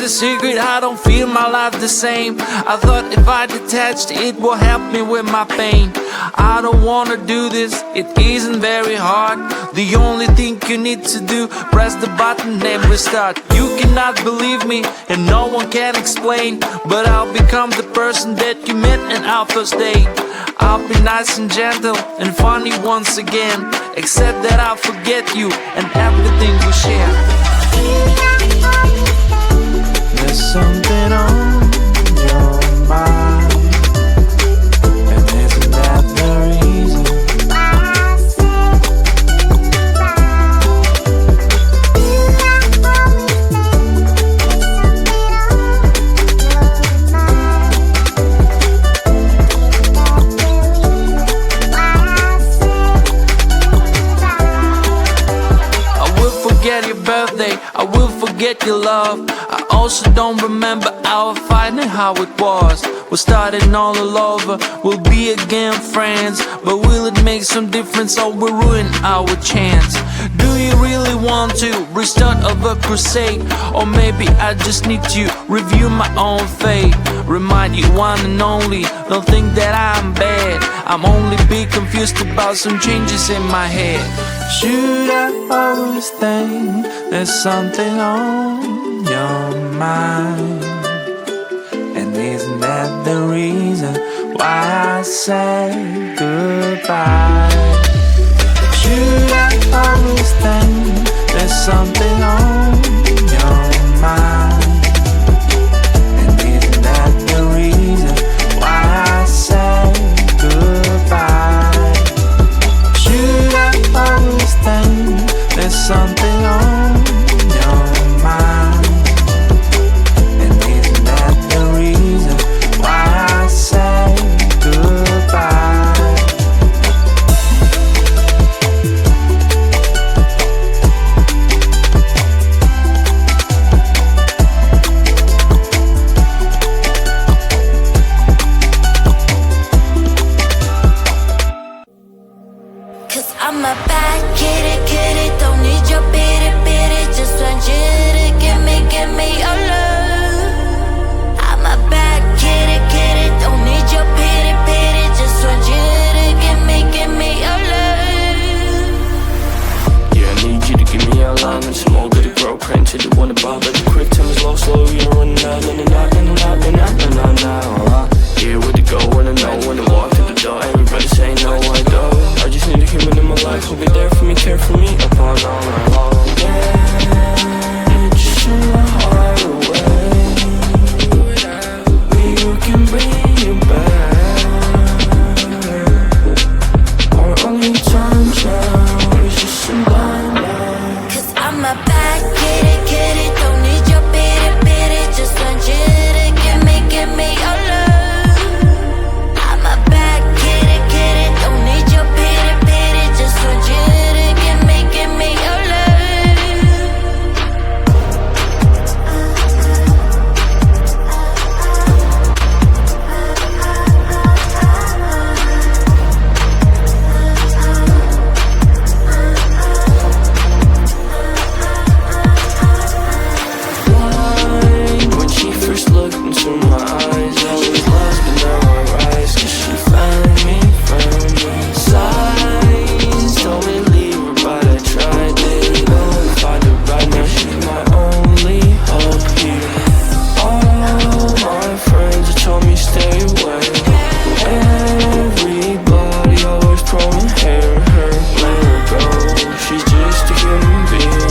a secret, I don't feel my life the same. I thought if I detached, it will help me with my pain. I don't wanna do this, it isn't very hard. The only thing you need to do, press the button and restart. You cannot believe me and no one can explain, but I'll become the person that you met in our first date. I'll be nice and gentle and funny once again, except that I'll forget you and everything we share. There's something on your mind, and isn't that the reason why I say I will forget your birthday, I will forget your love. I also don't remember our fight and how it was. We're starting all over, we'll be again friends, but will it make some difference or will ruin our chance? Do you really want to restart over crusade? Or maybe I just need to review my own fate. Remind you one and only, don't think that I'm bad. I'm only be confused about some changes in my head. Should I always think there's something on your mind? And isn't that the reason why I say goodbye? Should I always think there's something on your mind? And isn't that the reason why I say goodbye? Should I always think there's something on your mind? And isn't that the reason why I say goodbye? Cause I'm a bad kitty, don't need your pity, just want you to give me your love. I'm a bad kitty, don't need your pity, just want you to give me your love. Yeah, I need you to give me your love and some more goody grow print till you wanna bother. The quick time is low, slow, you're running out, yeah, where to go, when I know, when I walk through the door, everybody say no, I don't. I just need a human in my life who'll be there for me, care for me, upon all my long. Yeah, just take my heart away. You can bring it back. Our only time now is just in blind light. Cause I'm a bad kitty, don't need your pity, just want you to give me your love. I'm a bad kitty, don't need your pity, just want you to give me your love. When she first looked into my eyes, I was lost, but now I rise, cause she found me from signs told me leave her, but I tried, didn't know if I'd arrive. Now she's my only hope here. All my friends have told me stay away. Everybody always promising her, let her go. She's just a human being,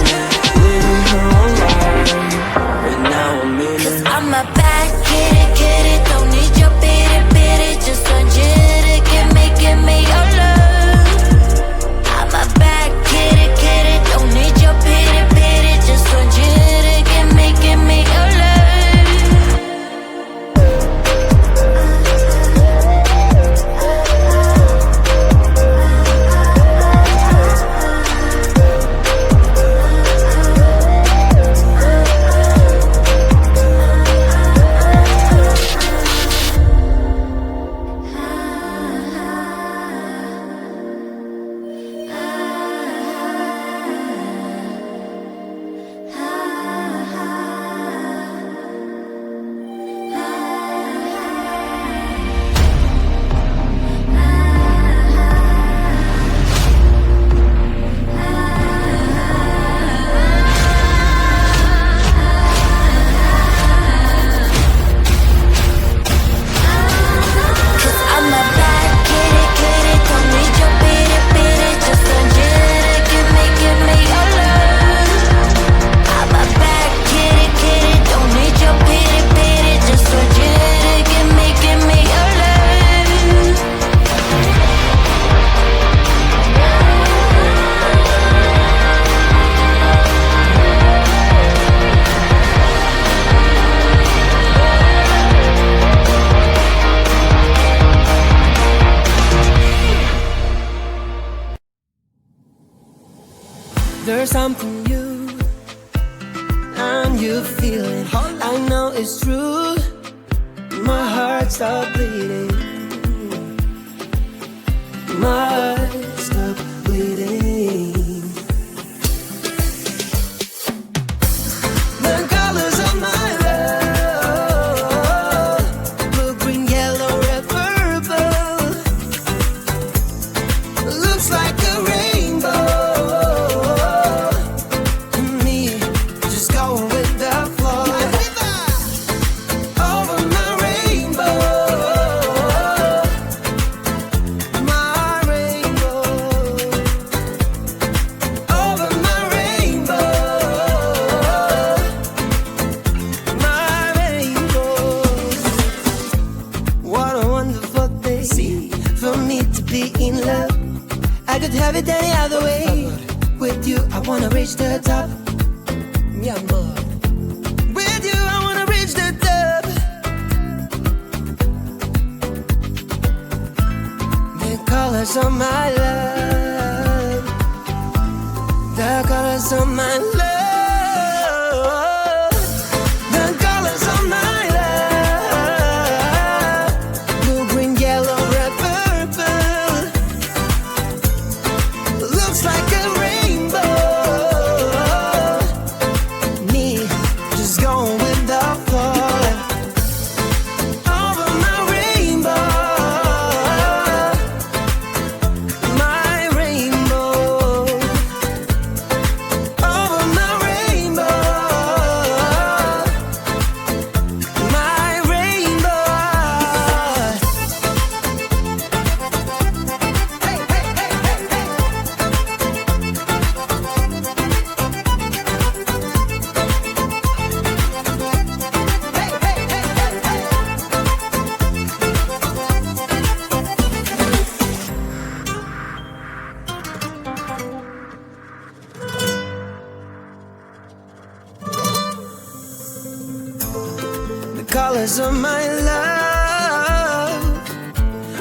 living her own life, but now I'm in Cause it. I'm a bad kitty, don't need your pity, just want you to give me your love. I'm a bad kitty, don't need your pity, just want you to give me your love. something new, and you feel it. I know it's true. My heart stopped bleeding. My heart stopped bleeding. The colors of my love, blue, green, yellow, red, purple. Looks like a rainbow. Me, just going with the flow. Over my rainbow, my rainbow. Over my rainbow, my rainbow. What a wonderful day for me to be in love. I could have it any other way. With you, I wanna reach the top. Yeah, boy. With you, I wanna reach the top. The colors of my love. The colors of my love. The colors of my love. Blue, green, yellow, red, purple. Looks like a rainbow. Me, just going with the flow. Over my rainbow, my rainbow. Over my rainbow, my rainbow. Hey, hey, hey, hey, hey. The colors of my love,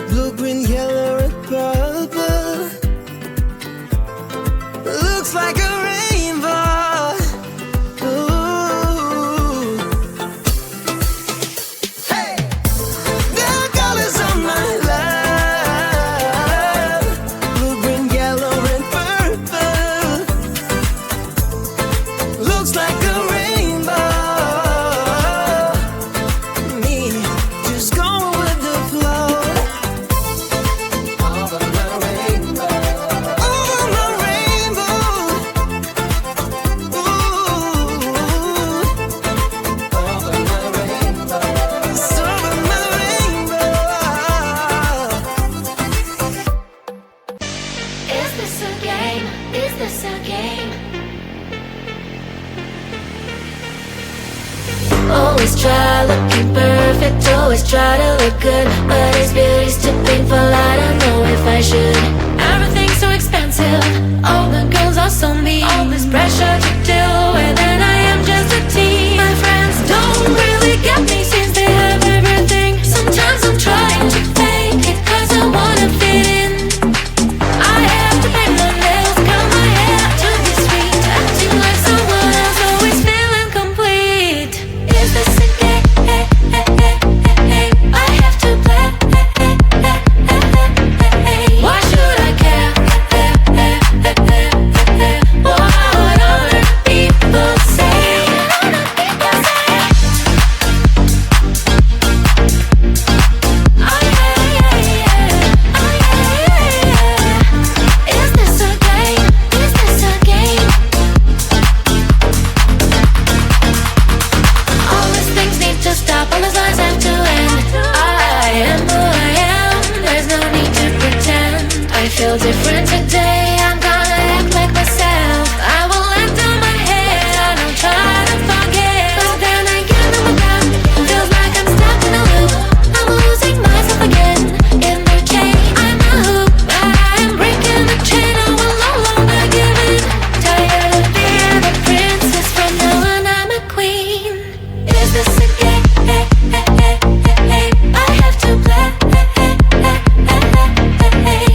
blue, green, yellow, red, purple. Looks like a rainbow. Ooh. Hey, the colors of my love, blue, green, yellow, red, purple. Looks like a rainbow. Me, just going with the flow. Over my rainbow. Over my rainbow. Ooh. Over my rainbow. It's over my rainbow. Is this a game? Is this a game? Always try looking perfect, always try to look good, but is beauty's too painful? I don't know if I should. Everything's so expensive, all the girls are so mean. All this pressure to deal with, and I am just a teen. My friends don't really get me since they have everything. Sometimes I'm trying to fake it, cause I wanna fit in. I have to paint my nails, curl my hair to be sweet, acting like someone else, always feeling complete. Is this a game? I have to play. Why should I care? What other people say? Is this a game? Is this a game? All these things need to stop, all these lies have to end. I am who I am, there's no need to pretend. I feel different today, I'm gonna act like myself. I will let down my head, I don't try to forget. But then again, I'm around, feels like I'm stuck in a loop. I'm losing myself again in the chain. I'm a hoop, but I am breaking the chain. I will no longer give in. Tired of being a princess, from now on I'm a queen. Is this a game? I have to play.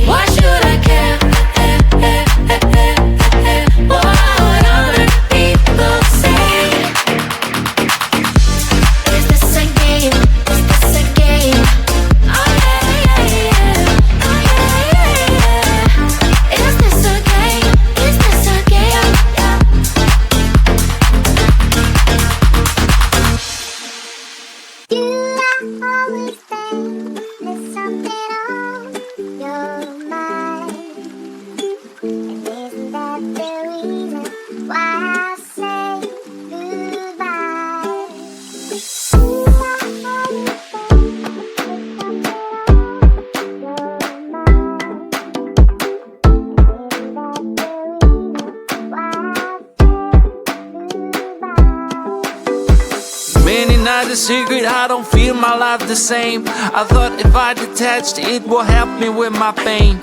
Why should I care? not a secret, I don't feel my life the same. I thought if I detached, it will help me with my pain.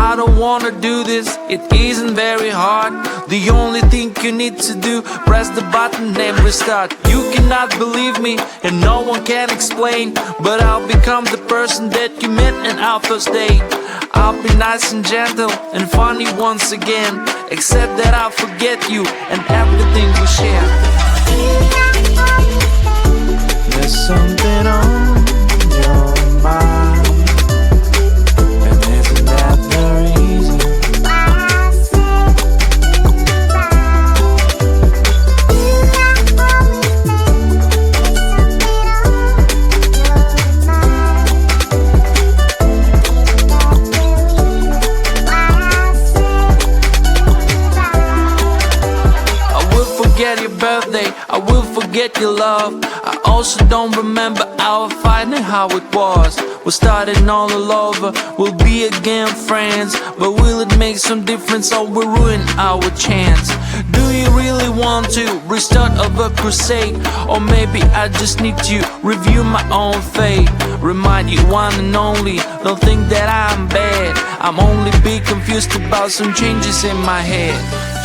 I don't wanna do this, it isn't very hard. The only thing you need to do, press the button and restart. You cannot believe me and no one can explain, but I'll become the person that you met in our first date. I'll be nice and gentle and funny once again, except that I'll forget you and everything we share. There's something on your mind, and isn't that the reason I say I will forget your birthday, I will forget your love. I also don't remember our fight and how it was. We're starting all over, we'll be again friends, but will it make some difference or will ruin our chance? Do you really want to restart of a crusade? Or maybe I just need to review my own fate, remind you one and only, don't think that I'm bad, I'm only be confused about some changes in my head.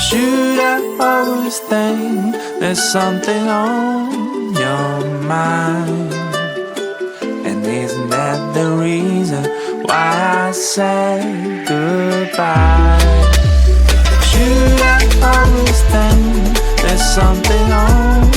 Should I always think there's something on your mind? And isn't that the reason why I say goodbye? Should I always think there's something on